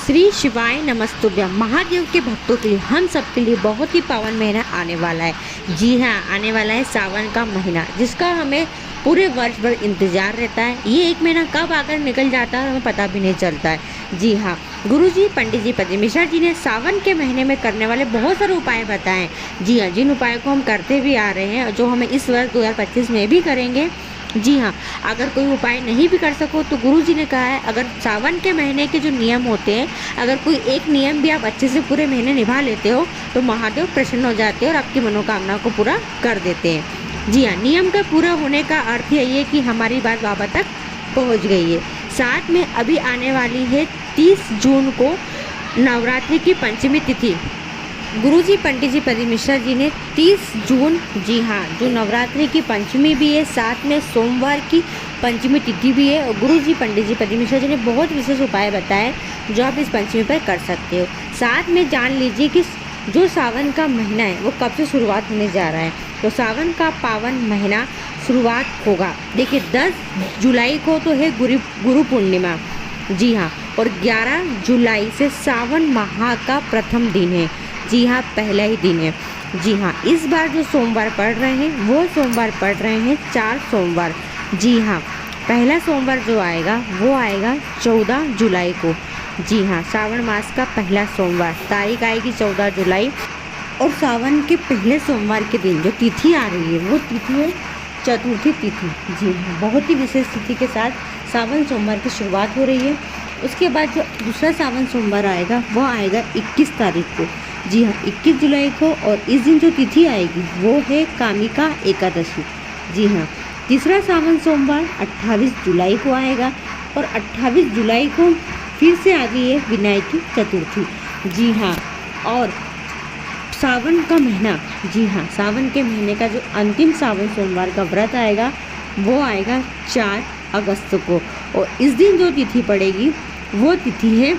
श्री शिवाय नमस्तुभ्यम। महादेव के भक्तों के लिए, हम सब के लिए बहुत ही पावन महीना आने वाला है। जी हाँ, आने वाला है सावन का महीना, जिसका हमें पूरे वर्ष भर इंतजार रहता है। ये एक महीना कब आकर निकल जाता है हमें पता भी नहीं चलता है। जी हाँ, गुरुजी पंडित जी पति मिश्रा जी ने सावन के महीने में करने वाले बहुत सारे उपाय बताए। जी हाँ, जिन उपायों को हम करते भी आ रहे हैं और जो हमें इस वर्ष 2025 में भी करेंगे। जी हाँ, अगर कोई उपाय नहीं भी कर सको तो गुरुजी ने कहा है, अगर सावन के महीने के जो नियम होते हैं, अगर कोई एक नियम भी आप अच्छे से पूरे महीने निभा लेते हो तो महादेव प्रसन्न हो जाते हैं और आपकी मनोकामना को पूरा कर देते हैं। जी हाँ, नियम का पूरा होने का अर्थ यही है कि हमारी बात बाबा तक पहुंच गई है। साथ में अभी आने वाली है 30 जून को नवरात्रि की पंचमी तिथि। गुरुजी पंडित जी पति मिश्रा जी ने 30 जून, जी हाँ, जो नवरात्रि की पंचमी भी है, साथ में सोमवार की पंचमी तिथि भी है। और गुरुजी पंडित जी पति मिश्रा जी ने बहुत विशेष उपाय बताए जो आप इस पंचमी पर कर सकते हो। साथ में जान लीजिए कि जो सावन का महीना है वो कब से शुरुआत होने जा रहा है। तो सावन का पावन महीना शुरुआत होगा, देखिए 10 जुलाई को तो है गुरु पूर्णिमा। जी हाँ, और 11 जुलाई से सावन माह का प्रथम दिन है। जी हाँ, पहला ही दिन है। जी हाँ, इस बार जो सोमवार पड़ रहे हैं वो सोमवार पड़ रहे हैं 4 सोमवार। जी हाँ, पहला सोमवार जो आएगा वो आएगा 14 जुलाई को। जी हाँ, सावन मास का पहला सोमवार, तारीख आएगी 14 जुलाई। और सावन के पहले सोमवार के दिन जो तिथि आ रही है वो तिथि है चतुर्थी तिथि। जी हाँ, बहुत ही विशेष तिथि के साथ सावन सोमवार की शुरुआत हो रही है। उसके बाद जो दूसरा सावन सोमवार आएगा वो आएगा 21 तारीख को। जी हाँ, 21 जुलाई को। और इस दिन जो तिथि आएगी वो है कामिका एकादशी। जी हाँ, तीसरा सावन सोमवार 28 जुलाई को आएगा। और 28 जुलाई को फिर से आ गई है विनायकी चतुर्थी। जी हाँ, और सावन का महीना, जी हाँ, सावन के महीने का जो अंतिम सावन सोमवार का व्रत आएगा वो आएगा 4 अगस्त को। और इस दिन जो तिथि पड़ेगी वो तिथि है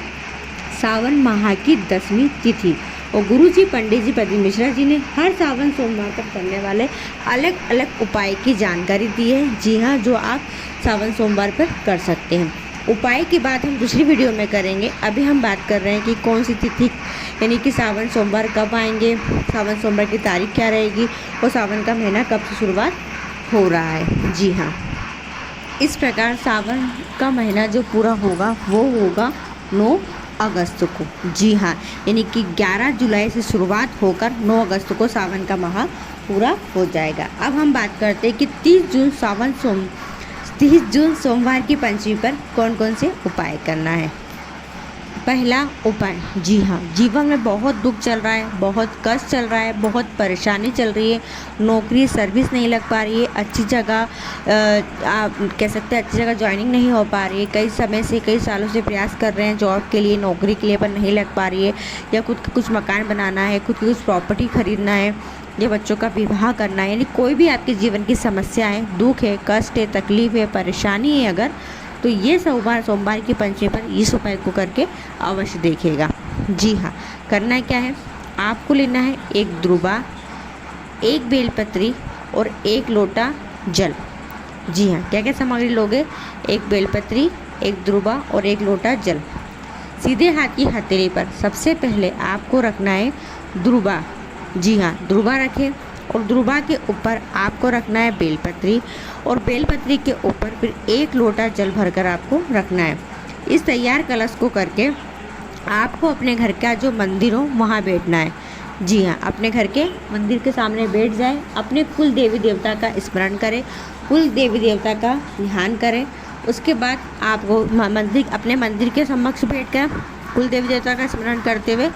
सावन माह की 10वीं तिथि। और गुरुजी पंडित जी पति मिश्रा जी ने हर सावन सोमवार पर करने वाले अलग अलग उपाय की जानकारी दी है। जी हाँ, जो आप सावन सोमवार पर कर सकते हैं। उपाय की बात हम दूसरी वीडियो में करेंगे। अभी हम बात कर रहे हैं कि कौन सी तिथि, यानी कि सावन सोमवार कब आएंगे, सावन सोमवार की तारीख क्या रहेगी और सावन का महीना कब से शुरुआत हो रहा है। जी हाँ, इस प्रकार सावन का महीना जो पूरा होगा वो होगा 9 अगस्त को। जी हाँ, यानी कि 11 जुलाई से शुरुआत होकर 9 अगस्त को सावन का माह पूरा हो जाएगा। अब हम बात करते हैं कि 30 जून सोमवार की पंचमी पर कौन कौन से उपाय करना है। पहला उपाय, जी हाँ, जीवन में बहुत दुख चल रहा है, बहुत कष्ट चल रहा है, बहुत परेशानी चल रही है, नौकरी सर्विस नहीं लग पा रही है, अच्छी जगह आप कह सकते हैं अच्छी जगह ज्वाइनिंग नहीं हो पा रही है, कई समय से कई सालों से प्रयास कर रहे हैं जॉब के लिए, नौकरी के लिए, पर नहीं लग पा रही है, या खुद का कुछ मकान बनाना है, खुद की कुछ प्रॉपर्टी खरीदना है, या बच्चों का विवाह करना है, यानी कोई भी आपके जीवन की समस्या है, दुख है, कष्ट है, तकलीफ है, परेशानी है, अगर तो ये सोमवार की पंचमी पर इस उपाय को करके अवश्य देखिएगा। जी हाँ, करना क्या है, आपको लेना है एक द्रुबा, एक बेलपत्री और एक लोटा जल। जी हाँ, क्या क्या सामग्री लोगे, एक बेलपत्री, एक द्रुबा और एक लोटा जल। सीधे हाथ की हथेली पर सबसे पहले आपको रखना है द्रुबा। जी हाँ, द्रुबा रखें और द्रुबा के ऊपर आपको रखना है बेलपत्री, और बेलपत्री के ऊपर फिर एक लोटा जल भरकर आपको रखना है। इस तैयार कलश को करके आपको अपने घर का जो मंदिर हो वहाँ बैठना है। जी हाँ, अपने घर के मंदिर के सामने बैठ जाए, अपने कुल देवी देवता का स्मरण करें, कुल देवी देवता का ध्यान करें। उसके बाद आपको अपने मंदिर के समक्ष बैठकर कुल देवी देवता का स्मरण करते हुए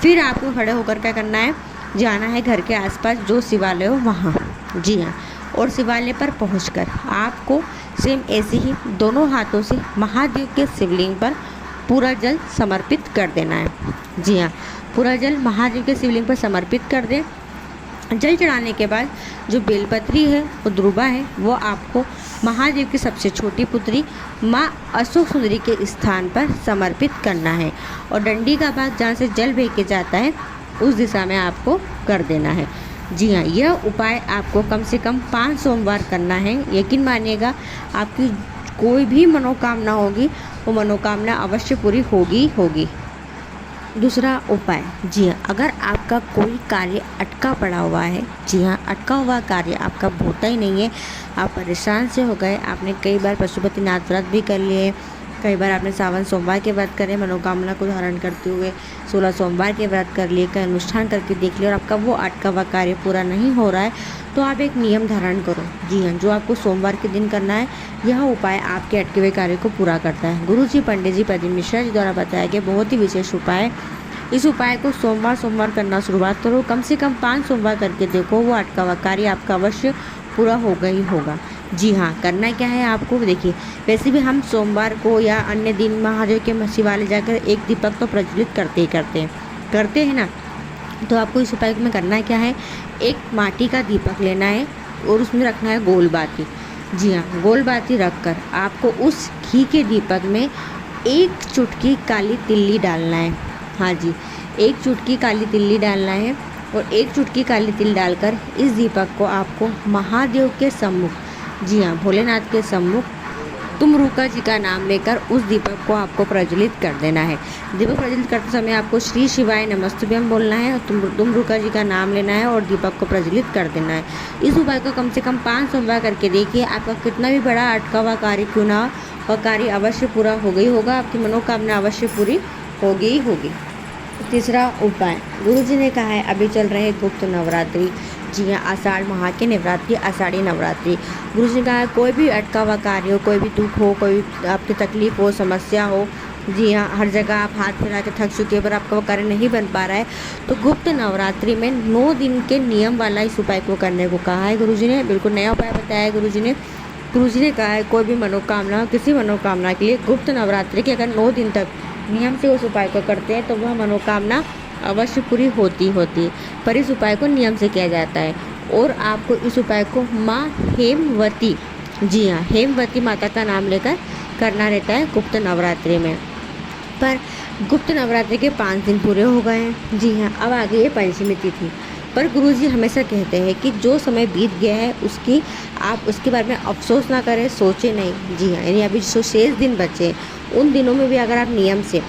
फिर आपको खड़े होकर क्या करना है, जाना है घर के आसपास जो शिवालय हो वहाँ। जी हाँ, और शिवालय पर पहुंचकर आपको सेम ऐसे ही दोनों हाथों से महादेव के शिवलिंग पर पूरा जल समर्पित कर देना है। जी हाँ, पूरा जल महादेव के शिवलिंग पर समर्पित कर दें। जल चढ़ाने के बाद जो बेलपत्री है वो द्रुबा है वो आपको महादेव की सबसे छोटी पुत्री माँ अशोक सुंदरी के स्थान पर समर्पित करना है। और डंडी का भाग जहाँ से जल बह के जाता है उस दिशा में आपको कर देना है। जी हाँ, यह उपाय आपको कम से कम 5 सोमवार करना है। यकीन मानिएगा, आपकी कोई भी मनोकामना होगी वो मनोकामना अवश्य पूरी होगी। दूसरा उपाय, जी हाँ, अगर आपका कोई कार्य अटका पड़ा हुआ है, जी हाँ, अटका हुआ कार्य आपका होता ही नहीं है, आप परेशान से हो गए, आपने कई बार पशुपतिनाथ व्रत भी कर लिए, कई बार आपने सावन सोमवार के व्रत करे मनोकामना को धारण करते हुए, 16 सोमवार के व्रत कर लिए, कई अनुष्ठान करके देख लिया और आपका वो अटका हुआ कार्य पूरा नहीं हो रहा है, तो आप एक नियम धारण करो। जी हाँ, जो आपको सोमवार के दिन करना है, यह उपाय आपके अटके हुए कार्य को पूरा करता है। गुरु जी पंडित जी प्रदीप मिश्रा जी द्वारा बताया गया बहुत ही विशेष उपाय। इस उपाय को सोमवार करना शुरुआत करो, कम से कम 5 सोमवार करके देखो, वो अटका हुआ कार्य आपका अवश्य पूरा होगा ही होगा। जी हाँ, करना क्या है आपको, देखिए वैसे भी हम सोमवार को या अन्य दिन महादेव के शिवालय जाकर एक दीपक तो प्रज्वलित करते हैं ना। तो आपको इस उपाय में करना क्या है, एक माटी का दीपक लेना है और उसमें रखना है गोल बाती। जी हाँ, गोल बाती रखकर आपको उस घी के दीपक में 1 चुटकी काली तिल्ली डालना है। हाँ जी, 1 चुटकी काली तिल्ली डालना है और 1 चुटकी काली तिल डालकर इस दीपक को आपको महादेव के सम्मुख, जी हाँ, भोलेनाथ के सम्मुख तुमरुका जी का नाम लेकर उस दीपक को आपको प्रज्वलित कर देना है। दीपक प्रज्वलित करते समय आपको श्री शिवाय नमस्तुभ्यम बोलना है और तुमरुका जी का नाम लेना है और दीपक को प्रज्वलित कर देना है। इस उपाय को कम से कम 5 सोमवार करके देखिए, आपका कितना भी बड़ा अटका हुआ कार्य क्यों ना हो, वह कार्य अवश्य पूरा होगा ही होगा, आपकी मनोकामना अवश्य पूरी होगी ही होगी। तीसरा उपाय, गुरु जी ने कहा है अभी चल रहे हैं गुप्त नवरात्रि, जी हाँ, आषाढ़ माह के नवरात्रि, आषाढ़ी नवरात्रि। गुरु जी ने कहा है कोई भी अटका हुआ कार्य हो, कोई भी दुख हो, कोई आपकी तकलीफ हो, समस्या हो, जी हाँ, हर जगह आप हाथ फैला के थक चुके पर आपका वो कार्य नहीं बन पा रहा है, तो गुप्त नवरात्रि में 9 दिन के नियम वाला इस उपाय को करने को कहा है गुरु जी ने। बिल्कुल नया उपाय बताया है गुरु जी ने। गुरु जी ने कहा है कोई भी मनोकामना, किसी मनोकामना के लिए गुप्त नवरात्रि के अगर 9 दिन तक नियम से उस उपाय को करते हैं तो वह मनोकामना अवश्य पूरी होती है। पर इस उपाय को नियम से किया जाता है और आपको इस उपाय को माँ हेमवती, जी हाँ, हेमवती माता का नाम लेकर करना रहता है गुप्त नवरात्रि में। पर गुप्त नवरात्रि के 5 दिन पूरे हो गए हैं, जी हाँ, अब आ गई है पंचमी तिथि। पर गुरुजी हमेशा कहते हैं कि जो समय बीत गया है आप उसके बारे में अफसोस ना करें, सोचें नहीं। जी हाँ, यानी अभी जो शेष दिन बचे उन दिनों में भी अगर आप नियम से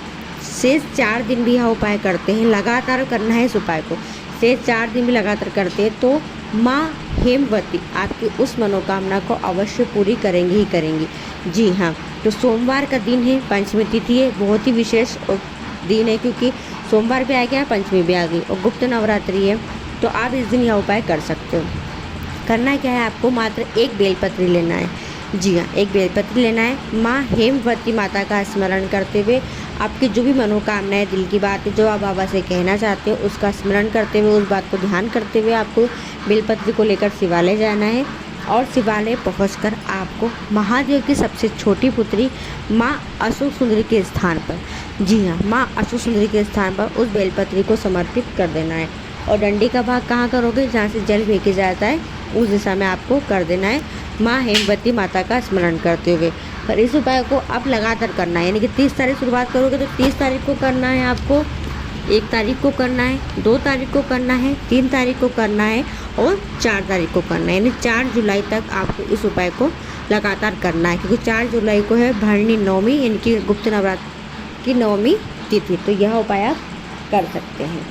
शेष 4 दिन भी यह उपाय करते हैं, लगातार करना है इस उपाय को, शेष 4 दिन भी लगातार करते हैं तो माँ हेमवती आपकी उस मनोकामना को अवश्य पूरी करेंगी ही करेंगी। जी हाँ, तो सोमवार का दिन है, पंचमी तिथि है, बहुत ही विशेष दिन है क्योंकि सोमवार भी आ गया, पंचमी भी आ गई और गुप्त नवरात्रि है, तो आप इस दिन यह उपाय कर सकते हो। करना क्या है, आपको मात्र 1 बेलपत्री लेना है। जी हाँ, 1 बेलपत्री लेना है। माँ हेमवती माता का स्मरण करते हुए आपकी जो भी मनोकामनाएं, दिल की बात है, जो आप बाबा से कहना चाहते हो, उसका स्मरण करते हुए, उस बात को ध्यान करते हुए आपको बेलपत्री को लेकर शिवालय जाना है और शिवालय पहुंचकर आपको महादेव की सबसे छोटी पुत्री माँ अशोक सुंदरी के स्थान पर, जी हाँ, माँ अशोक सुंदरी के स्थान पर उस बेलपत्री को समर्पित कर देना है। और डंडी का भाग कहाँ करोगे, जहाँ से जल फेंके जाता है उस दिशा में आपको कर देना है, माँ हेमवती माता का स्मरण करते हुए। पर इस उपाय को आप लगातार करना है, यानी कि 30 तारीख शुरुआत करोगे तो 30 तारीख को करना है आपको, 1 तारीख को करना है, 2 तारीख को करना है, 3 तारीख को करना है और 4 तारीख को करना है, यानी 4 जुलाई तक आपको इस उपाय को लगातार करना है क्योंकि 4 जुलाई को है भरणी नवमी, यानी कि गुप्त नवरात्र की 9वीं तिथि। तो यह उपाय आप कर सकते हैं।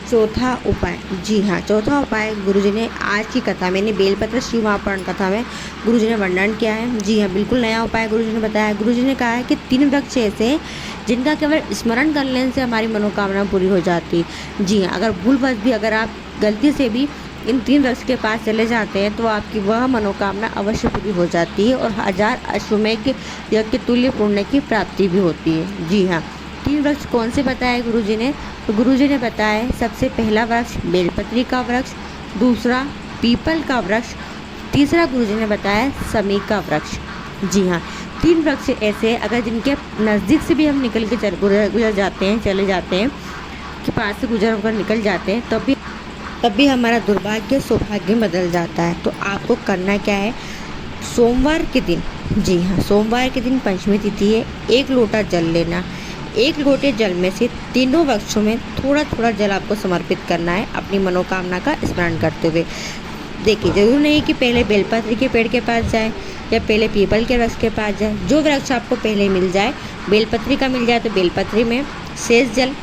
चौथा उपाय, जी हाँ, चौथा उपाय गुरुजी ने आज की कथा में, यानी बेलपत्र शिव महापुराण कथा में गुरुजी ने वर्णन किया है। जी हाँ, बिल्कुल नया उपाय गुरुजी ने बताया। गुरुजी ने कहा है कि 3 वृक्ष ऐसे हैं जिनका केवल स्मरण कर लेने से हमारी मनोकामना पूरी हो जाती है। जी हाँ, अगर भूलवश भी अगर आप गलती से भी इन 3 वृक्ष के पास चले जाते हैं तो आपकी वह मनोकामना अवश्य पूरी हो जाती है और 1000 अश्वमेघ यज्ञ के तुल्य पुण्य की प्राप्ति भी होती है। जी हाँ, 3 वृक्ष कौन से बताए गुरुजी ने, तो गुरुजी ने बताया सबसे पहला वृक्ष बेलपत्री का वृक्ष, दूसरा पीपल का वृक्ष, तीसरा गुरुजी ने बताया समी का वृक्ष। जी हाँ, 3 वृक्ष ऐसे अगर जिनके नज़दीक से भी हम निकल के गुजर जाते हैं, चले जाते हैं, के पास से गुजर होकर निकल जाते हैं तब भी हमारा दुर्भाग्य सौभाग्य बदल जाता है। तो आपको करना क्या है, सोमवार के दिन, जी हाँ, सोमवार के दिन पंचमी तिथि है, 1 लोटा जल लेना, 1 लोटे जल में से तीनों वृक्षों में थोड़ा थोड़ा जल आपको समर्पित करना है अपनी मनोकामना का स्मरण करते हुए। देखिए, ज़रूर नहीं कि पहले बेलपत्र के पेड़ के पास जाए या पहले पीपल के वृक्ष के पास जाए। जो वृक्ष आपको पहले मिल जाए, बेलपत्री का मिल जाए तो बेलपत्री में, शेष जल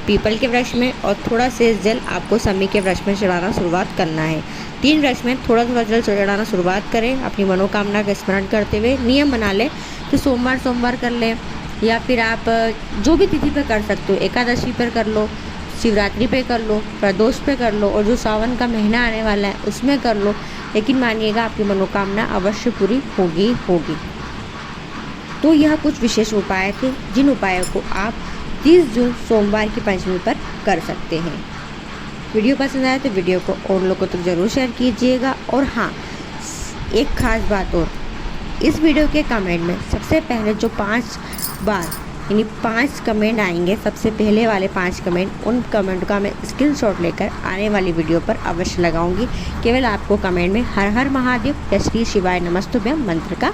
पीपल के वृक्ष में और थोड़ा शेष जल आपको समी के वृक्ष में चढ़ाना शुरुआत करना है। 3 वृक्ष में थोड़ा थोड़ा जल चढ़ाना शुरुआत करें। अपनी मनोकामना का स्मरण करते हुए नियम बना लें कि सोमवार कर लें, या फिर आप जो भी तिथि पर कर सकते हो, एकादशी पर कर लो, शिवरात्रि पे कर लो, प्रदोष पे कर लो, और जो सावन का महीना आने वाला है उसमें कर लो। लेकिन मानिएगा आपकी मनोकामना अवश्य पूरी होगी। तो यह कुछ विशेष उपाय थे जिन उपायों को आप 30 जून सोमवार की पंचमी पर कर सकते हैं। वीडियो पसंद आए तो वीडियो को और लोगों तक जरूर शेयर कीजिएगा। और हाँ, एक खास बात और, इस वीडियो के कमेंट में सबसे पहले जो 5 बार यानी 5 कमेंट आएंगे, सबसे पहले वाले 5 कमेंट, उन कमेंट का मैं स्क्रीनशॉट लेकर आने वाली वीडियो पर अवश्य लगाऊंगी। केवल आपको कमेंट में हर हर महादेव या श्री शिवाय नमस्तुभ्यम मंत्र का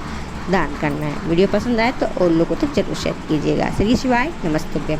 दान करना है। वीडियो पसंद आए तो और लोगों तक जरूर शेयर कीजिएगा। श्री शिवाय नमस्तुभ्यम।